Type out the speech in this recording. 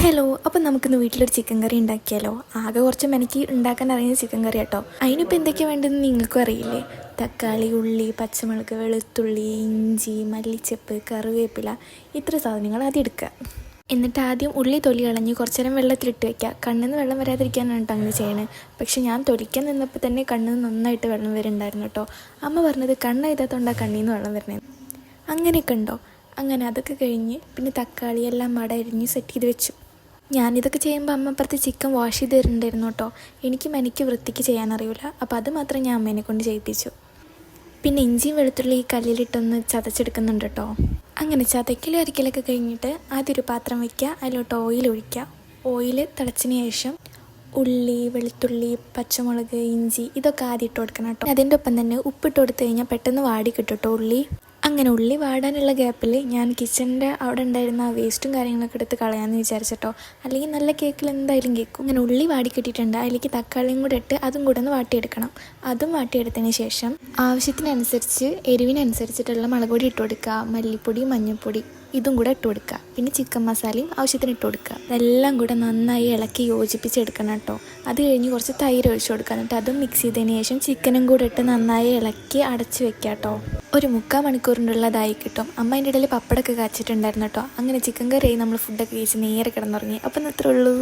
Hello, അപ്പം നമുക്കിന്ന് വീട്ടിലൊരു ചിക്കൻ കറി ഉണ്ടാക്കിയാലോ? ആകെ കുറച്ച് എനിക്ക് ഉണ്ടാക്കാൻ അറിയുന്ന ചിക്കൻ കറി കേട്ടോ. അതിനിപ്പോൾ എന്തൊക്കെയാണ് വേണ്ടതെന്ന് നിങ്ങൾക്കും അറിയില്ലേ? തക്കാളി, ഉള്ളി, പച്ചമുളക്, വെളുത്തുള്ളി, ഇഞ്ചി, മല്ലിച്ചപ്പ്, കറിവേപ്പില, ഇത്ര സാധനങ്ങൾ ആദ്യം എടുക്കുക. എന്നിട്ട് ആദ്യം ഉള്ളി തൊലി കളഞ്ഞ് കുറച്ച് നേരം വെള്ളത്തിലിട്ട് വയ്ക്കുക. കണ്ണിൽ നിന്ന് വെള്ളം വരാതിരിക്കാനാണ് കേട്ടോ അങ്ങനെ ചെയ്യണത്. പക്ഷെ ഞാൻ തൊലിക്കാൻ നിന്നപ്പോൾ തന്നെ കണ്ണിൽ നിന്ന് നന്നായിട്ട് വെള്ളം വരുന്നുണ്ടായിരുന്നു കേട്ടോ. അമ്മ പറഞ്ഞത് കണ്ണെഴുതാത്തതുകൊണ്ടാണ് കണ്ണിൽ നിന്ന് വെള്ളം വരുന്നത്. അങ്ങനെയൊക്കെ ഉണ്ടോ? അങ്ങനെ അതൊക്കെ കഴിഞ്ഞ് പിന്നെ തക്കാളി എല്ലാം അരിഞ്ഞ് സെറ്റ് ചെയ്ത് വെച്ചു. ഞാനിതൊക്കെ ചെയ്യുമ്പോൾ അമ്മ അപ്പുറത്ത് ചിക്കൻ വാഷ് ചെയ്ത് തരുന്നുണ്ടായിരുന്നു കേട്ടോ. എനിക്ക് വൃത്തിക്ക് ചെയ്യാനറിയില്ല, അപ്പോൾ അത് മാത്രം ഞാൻ അമ്മേനെ കൊണ്ട് ചെയ്യിപ്പിച്ചു. പിന്നെ ഇഞ്ചിയും വെളുത്തുള്ളി ഈ കല്ലിലിട്ടൊന്ന് ചതച്ചെടുക്കുന്നുണ്ട് കേട്ടോ. അങ്ങനെ ചതക്കലും അരക്കലൊക്കെ കഴിഞ്ഞിട്ട് ആദ്യം ഒരു പാത്രം വയ്ക്കുക, അതിലോട്ട് ഓയിൽ ഒഴിക്കുക. ഓയിൽ തിളച്ചതിന് ശേഷം ഉള്ളി, വെളുത്തുള്ളി, പച്ചമുളക്, ഇഞ്ചി ഇതൊക്കെ ആദ്യം ഇട്ട് കൊടുക്കണം കേട്ടോ. അതിൻ്റെ ഒപ്പം തന്നെ ഉപ്പിട്ട് കൊടുത്തു കഴിഞ്ഞാൽ പെട്ടെന്ന് വാടി കിട്ടും കേട്ടോ ഉള്ളി. അങ്ങനെ ഉള്ളി വാടാനുള്ള ഗ്യാപ്പിൽ ഞാൻ കിച്ചണിൻ്റെ അവിടെ ഉണ്ടായിരുന്ന വേസ്റ്റും കാര്യങ്ങളൊക്കെ എടുത്ത് കളയാമെന്ന് വിചാരിച്ചിട്ടോ. അല്ലെങ്കിൽ നല്ല കേക്കിൽ എന്തായാലും കേൾക്കും. അങ്ങനെ ഉള്ളി വാടി കിട്ടിയിട്ടുണ്ട്. അതിലേക്ക് തക്കാളിയും കൂടെ ഇട്ട് അതും കൂടെ ഒന്ന് വാട്ടിയെടുക്കണം. അതും വാട്ടിയെടുത്തതിന് ശേഷം ആവശ്യത്തിനനുസരിച്ച് എരിവിനനുസരിച്ചിട്ടുള്ള മുളക് പൊടി ഇട്ട് കൊടുക്കുക, മല്ലിപ്പൊടി, മഞ്ഞൾപ്പൊടി ഇതും കൂടെ ഇട്ട് കൊടുക്കുക. പിന്നെ ചിക്കൻ മസാലയും ആവശ്യത്തിന് ഇട്ട് കൊടുക്കുക. ഇതെല്ലാം കൂടെ നന്നായി ഇളക്കി യോജിപ്പിച്ചെടുക്കണം കേട്ടോ. അത് കഴിഞ്ഞ് കുറച്ച് തൈര് ഒഴിച്ച് കൊടുക്കുക. എന്നിട്ട് അതും മിക്സ് ചെയ്തതിന് ശേഷം ചിക്കനും കൂടെ ഇട്ട് നന്നായി ഇളക്കി അടച്ച് വെക്കുക കേട്ടോ. ഒരു 3/4 മണിക്കൂറിനുള്ളതായി കിട്ടും. അമ്മ അതിൻ്റെ ഇടയിൽ പപ്പടമൊക്കെ കാച്ചിട്ടുണ്ടായിരുന്നു കേട്ടോ. അങ്ങനെ ചിക്കൻ കറി നമ്മൾ ഫുഡൊക്കെ കഴിച്ച് നേരെ കിടന്നുറങ്ങി. അപ്പം അത്രേ ഉള്ളൂ.